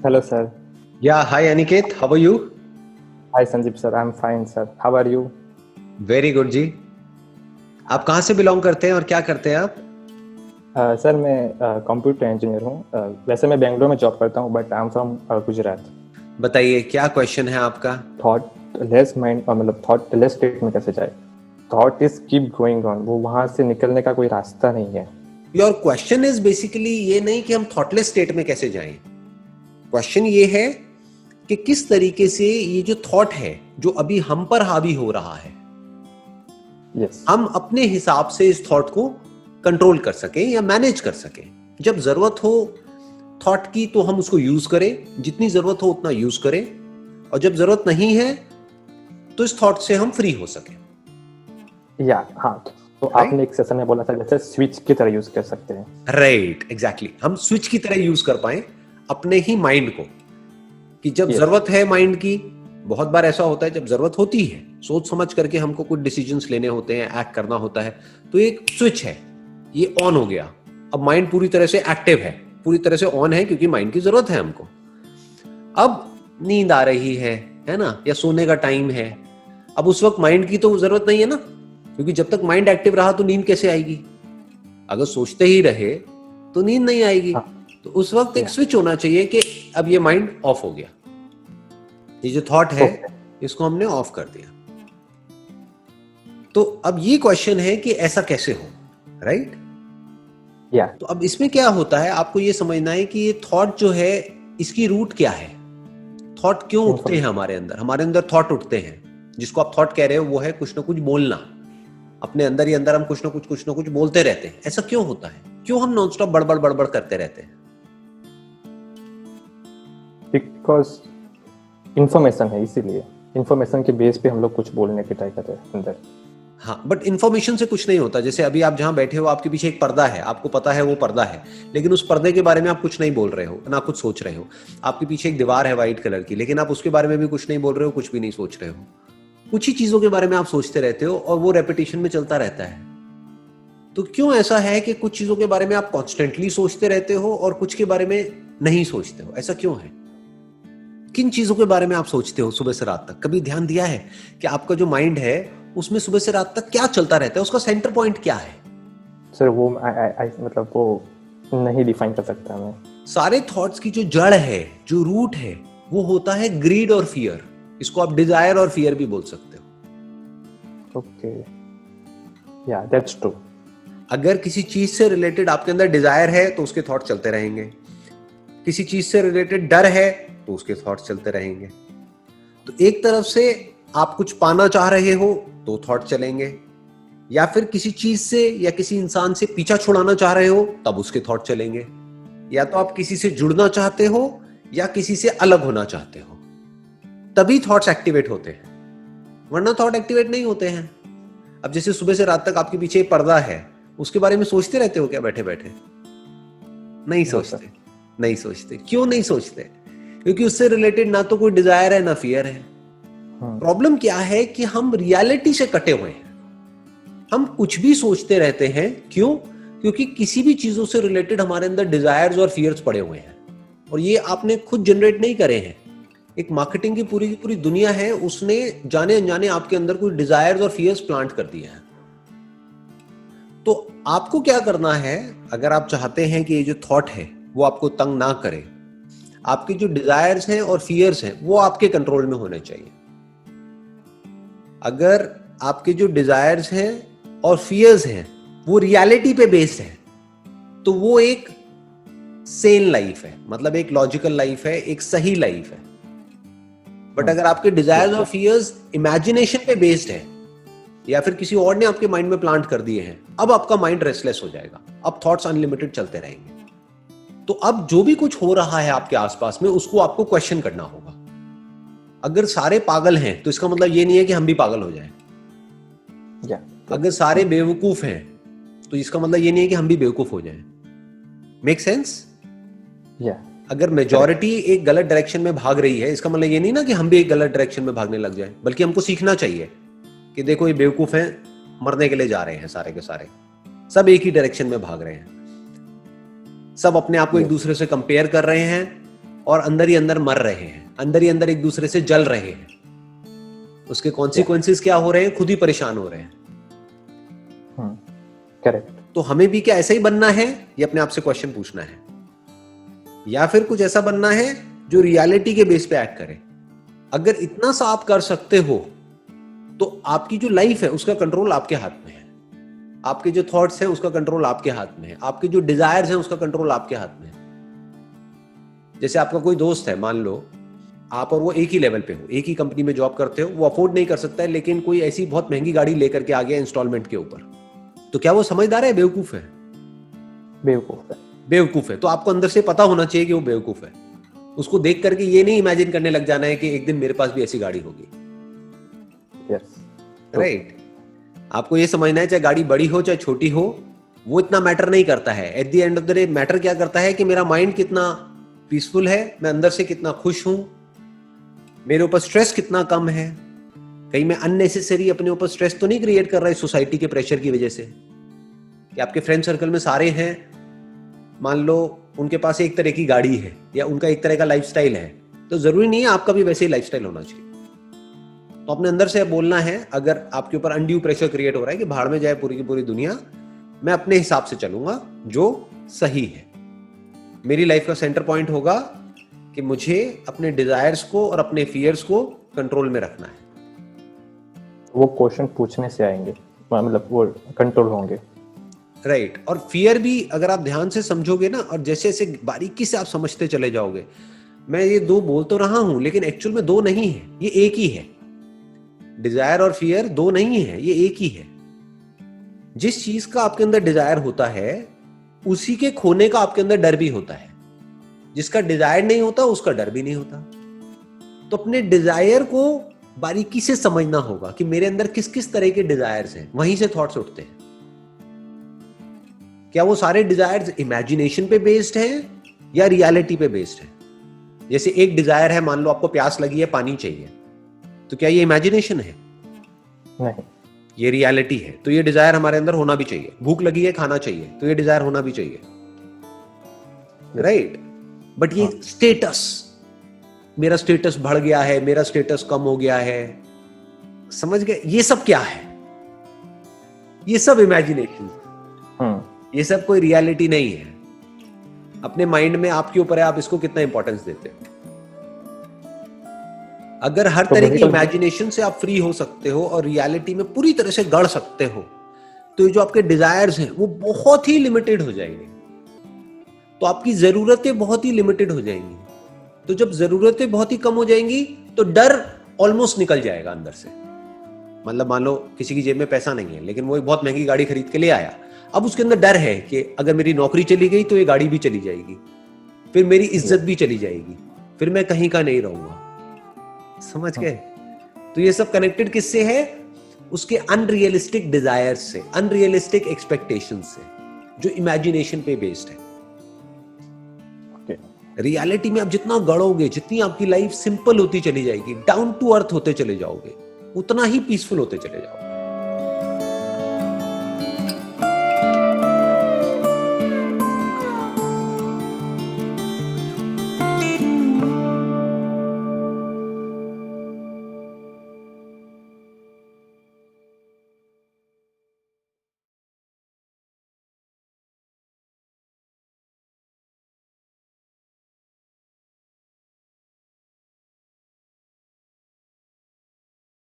Hello, sir. Yeah, hi Aniket, how are you? Hi, Sandeep, sir. I'm fine, sir. How are you? Very good जी। आप कहाँ से belong करते हैं और क्या करते हैं आप? सर मैं कंप्यूटर इंजीनियर हूँ। वैसे मैं बेंगलोर में जॉब करता हूँ, but I am from Gujarat. बताइए क्या क्वेश्चन है आपका? थॉट लेस माइंड, मतलब थॉट लेस स्टेट में कैसे जाए? Thought is keep going on, वो वहां से निकलने का कोई रास्ता नहीं है। योर क्वेश्चन इज बेसिकली ये नहीं कि हम थॉटलेस स्टेट में कैसे जाएं। क्वेश्चन ये है कि किस तरीके से ये जो थॉट है जो अभी हम पर हावी हो रहा है, यस। हम अपने हिसाब से इस थॉट को कंट्रोल कर सकें या मैनेज कर सकें। जब जरूरत हो थॉट की तो हम उसको यूज करें, जितनी जरूरत हो उतना यूज करें, और जब जरूरत नहीं है तो इस थॉट से हम फ्री हो सकें। या हाँ, तो Right? आपने एक सेशन में बोला था जैसे स्विच की तरह यूज कर सकते हैं। Right, exactly. हम स्विच की तरह यूज कर पाए अपने ही माइंड को, कि जब यस। जरूरत है माइंड की। बहुत बार ऐसा होता है जब जरूरत होती है, सोच समझ करके हमको कुछ डिसीजंस लेने होते हैं, एक्ट करना होता है, तो एक स्विच है, ये ऑन हो गया। अब माइंड पूरी तरह से एक्टिव है, पूरी तरह से ऑन है, क्योंकि माइंड की जरूरत है हमको। अब नींद आ रही है ना, या सोने का टाइम है, अब उस वक्त माइंड की तो जरूरत नहीं है ना, क्योंकि जब तक माइंड एक्टिव रहा तो नींद कैसे आएगी? अगर सोचते ही रहे तो नींद नहीं आएगी। हाँ। तो उस वक्त एक स्विच होना चाहिए कि अब ये माइंड ऑफ हो गया, ये जो थॉट है इसको हमने ऑफ कर दिया। तो अब ये क्वेश्चन है कि ऐसा कैसे हो, राइट? या तो अब इसमें क्या होता है, आपको ये समझना है कि ये थॉट जो है इसकी रूट क्या है। थॉट क्यों उठते हैं हमारे अंदर? हमारे अंदर थॉट उठते हैं, जिसको आप थॉट कह रहे हो वो है कुछ ना कुछ बोलना। अपने अंदर ही अंदर हम कुछ ना कुछ बोलते रहते हैं। ऐसा क्यों होता है? क्यों हम नॉन स्टॉप बड़बड़ बड़बड़ करते रहते हैं? बिकॉज इंफॉर्मेशन है, इसीलिए इंफॉर्मेशन के बेस पे हम लोग कुछ बोलने की ट्राई करते हैं अंदर। हाँ, बट इन्फॉर्मेशन से कुछ नहीं होता। जैसे अभी आप जहां बैठे हो, आपके पीछे एक पर्दा है, आपको पता है वो पर्दा है, लेकिन उस पर्दे के बारे में आप कुछ नहीं बोल रहे हो, ना कुछ सोच रहे हो। आपके पीछे एक दीवार है व्हाइट कलर की, लेकिन आप उसके बारे में भी कुछ नहीं बोल रहे हो, कुछ भी नहीं सोच रहे हो। कुछ ही चीजों के बारे में आप सोचते रहते हो और वो रेपिटेशन में चलता रहता है। तो क्यों ऐसा है कि कुछ चीजों के बारे में आप कॉन्स्टेंटली सोचते रहते हो और कुछ के बारे में नहीं सोचते हो? ऐसा क्यों है? किन चीजों के बारे में आप सोचते हो सुबह से रात तक? कभी ध्यान दिया है कि आपका जो माइंड है उसमें सुबह से रात तक क्या चलता रहता है? उसका सेंटर पॉइंट क्या है? सर वो मतलब वो नहीं डिफाइन कर सकता मैं। सारे थॉट्स की जो जड़ है, जो रूट है, वो होता है ग्रीड और फियर। इसको आप डिजायर और फियर भी बोल सकते हो। ओके, या दैट्स ट्रू। अगर किसी चीज से रिलेटेड आपके अंदर डिजायर है तो उसके थॉट चलते रहेंगे। किसी चीज से रिलेटेड डर है तो उसके थॉट्स चलते रहेंगे। तो एक तरफ से आप कुछ पाना चाह रहे हो तो थॉट चलेंगे, या फिर किसी चीज से या किसी इंसान से पीछा छुड़ाना चाह रहे हो तब उसके थॉट चलेंगे। या तो आप किसी से जुड़ना चाहते हो या किसी से अलग होना चाहते हो, तभी थॉट्स एक्टिवेट होते हैं, वरना थॉट एक्टिवेट नहीं होते हैं। अब जैसे सुबह से रात तक आपके पीछे एक पर्दा है, उसके बारे में सोचते रहते हो क्या बैठे बैठे? नहीं सोचते। नहीं सोचते। क्यों नहीं सोचते? क्योंकि उससे रिलेटेड ना तो कोई डिजायर है ना फियर है। प्रॉब्लम क्या है कि हम रियलिटी से कटे हुए हैं। हम कुछ भी सोचते रहते हैं। क्यों? क्योंकि किसी भी चीजों से रिलेटेड हमारे अंदर डिजायर्स और फियर्स पड़े हुए हैं, और ये आपने खुद जनरेट नहीं करे हैं। एक मार्केटिंग की पूरी दुनिया है, उसने जाने अनजाने आपके अंदर कोई डिजायर्स और फियर्स प्लांट कर दिए हैं। तो आपको क्या करना है, अगर आप चाहते हैं कि ये जो थॉट है वो आपको तंग ना करे, आपके जो डिजायर्स हैं और फियर्स हैं वो आपके कंट्रोल में होने चाहिए। अगर आपके जो डिजायर्स हैं और फियर्स हैं वो रियलिटी पे बेस्ड है, तो वो एक सेन लाइफ है, मतलब एक लॉजिकल लाइफ है, एक सही लाइफ है। बट अगर आपके डिजायर्स और फियर्स इमेजिनेशन पे बेस्ड है, या फिर किसी और ने आपके माइंड में प्लांट कर दिए हैं, अब आपका माइंड रेस्टलेस हो जाएगा। अब थॉट्स अनलिमिटेड चलते रहेंगे। तो अब जो भी कुछ हो रहा है आपके आसपास में, उसको आपको क्वेश्चन करना होगा। अगर सारे पागल हैं तो इसका मतलब ये नहीं है कि हम भी पागल हो जाएं। अगर सारे बेवकूफ हैं तो इसका मतलब ये नहीं है कि हम भी बेवकूफ हो जाएं। Make sense? अगर मेजॉरिटी एक गलत डायरेक्शन में भाग रही है, इसका मतलब ये नहीं ना कि हम भी एक गलत डायरेक्शन में भागने लग जाएं, बल्कि हमको सीखना चाहिए कि देखो ये बेवकूफ हैं, मरने के लिए जा रहे हैं सारे के सारे, सब एक ही डायरेक्शन में भाग रहे हैं, सब अपने आप को एक दूसरे से कंपेयर कर रहे हैं, और अंदर ही अंदर मर रहे हैं, अंदर ही अंदर एक दूसरे से जल रहे हैं। उसके कॉन्सिक्वेंसेस क्या हो रहे हैं, खुद ही परेशान हो रहे हैं। करेक्ट। तो हमें भी क्या ऐसा ही बनना है, ये अपने आप से क्वेश्चन पूछना है, या फिर कुछ ऐसा बनना है जो रियलिटी के बेस पे एक्ट करे। अगर इतना सा आप कर सकते हो तो आपकी जो लाइफ है उसका कंट्रोल आपके हाथ में है, आपके जो थॉट्स हैं उसका कंट्रोल आपके हाथ में है, आपके जो डिजायर्स हैं उसका कंट्रोल आपके हाथ में है। जैसे आपका कोई दोस्त है, मान लो आप और वो एक ही लेवल पे हो, एक ही कंपनी में जॉब करते हो, वो अफोर्ड नहीं कर सकता है, लेकिन कोई ऐसी बहुत महंगी गाड़ी लेकर के आ गया इंस्टॉलमेंट के ऊपर, तो क्या वो समझदार है, बेवकूफ है? बेवकूफ है। बेवकूफ है। तो आपको अंदर से पता होना चाहिए कि वो बेवकूफ है। उसको देख करके ये नहीं इमेजिन करने लग जाना है कि एक दिन मेरे पास भी ऐसी गाड़ी होगी। Yes, right. आपको ये समझना है, चाहे गाड़ी बड़ी हो चाहे छोटी हो, वो इतना मैटर नहीं करता है। At the end of the day matter क्या करता है कि मेरा माइंड कितना पीसफुल है, मैं अंदर से कितना खुश हूं, मेरे ऊपर स्ट्रेस कितना कम है, कहीं मैं अननेसेसरी अपने ऊपर स्ट्रेस तो नहीं क्रिएट कर रहा है सोसाइटी के प्रेशर की वजह से। कि आपके फ्रेंड सर्कल में सारे हैं, मान लो उनके पास एक तरह की गाड़ी है या उनका एक तरह का लाइफस्टाइल है, तो जरूरी नहीं है आपका भी वैसे ही लाइफस्टाइल होना चाहिए। तो अपने अंदर से बोलना है, अगर आपके ऊपर अनड्यू प्रेशर क्रिएट हो रहा है कि भाड़ में जाए पूरी की पूरी दुनिया, मैं अपने हिसाब से चलूंगा जो सही है। मेरी लाइफ का सेंटर पॉइंट होगा कि मुझे अपने डिजायर्स को और अपने फियर्स को कंट्रोल में रखना है। वो क्वेश्चन पूछने से आएंगे, मतलब वो कंट्रोल होंगे। राइट। और फियर भी अगर आप ध्यान से समझोगे ना, और जैसे जैसे बारीकी से आप समझते चले जाओगे, मैं ये दो बोल तो रहा हूं लेकिन एक्चुअल में दो नहीं है, ये एक ही है। डिजायर और फियर दो नहीं है, ये एक ही है। जिस चीज का आपके अंदर डिजायर होता है उसी के खोने का आपके अंदर डर भी होता है। जिसका डिजायर नहीं होता उसका डर भी नहीं होता। तो अपने डिजायर को बारीकी से समझना होगा कि मेरे अंदर किस किस तरह के डिजायर्स हैं, वहीं से थॉट्स उठते हैं। क्या वो सारे डिजायर्स इमेजिनेशन पे बेस्ड हैं या रियलिटी पे बेस्ड है? जैसे एक डिजायर है, मान लो आपको प्यास लगी है, पानी चाहिए, तो क्या ये इमेजिनेशन है? नहीं, ये रियलिटी है। तो ये डिजायर हमारे अंदर होना भी चाहिए। भूख लगी है, खाना चाहिए, तो ये डिजायर होना भी चाहिए। राइट। बट ये स्टेटस, मेरा स्टेटस बढ़ गया है, मेरा स्टेटस कम हो गया है, समझ गए? ये सब क्या है? ये सब इमेजिनेशन, ये सब कोई रियलिटी नहीं है। अपने माइंड में आपके ऊपर है, आप इसको कितना इंपॉर्टेंस देते हो। अगर हर तरह की इमेजिनेशन से आप फ्री हो सकते हो और रियलिटी में पूरी तरह से गढ़ सकते हो, तो ये जो आपके डिजायर्स हैं वो बहुत ही लिमिटेड हो जाएंगे। तो आपकी जरूरतें बहुत ही लिमिटेड हो जाएंगी। तो जब जरूरतें बहुत ही कम हो जाएंगी तो डर ऑलमोस्ट निकल जाएगा अंदर से। मतलब मान लो किसी की जेब में पैसा नहीं है लेकिन वो एक बहुत महंगी गाड़ी खरीद के ले आया। अब उसके अंदर डर है कि अगर मेरी नौकरी चली गई तो ये गाड़ी भी चली जाएगी, फिर मेरी इज्जत भी चली जाएगी, फिर मैं कहीं का नहीं रहूंगा। समझ गए? तो ये सब कनेक्टेड किससे है? उसके अनरियलिस्टिक डिजायर्स से, अनरियलिस्टिक एक्सपेक्टेशंस से, जो इमेजिनेशन पे बेस्ड है। रियलिटी में आप जितना गढ़ोगे, जितनी आपकी लाइफ सिंपल होती चली जाएगी, डाउन टू अर्थ होते चले जाओगे, उतना ही पीसफुल होते चले जाओगे।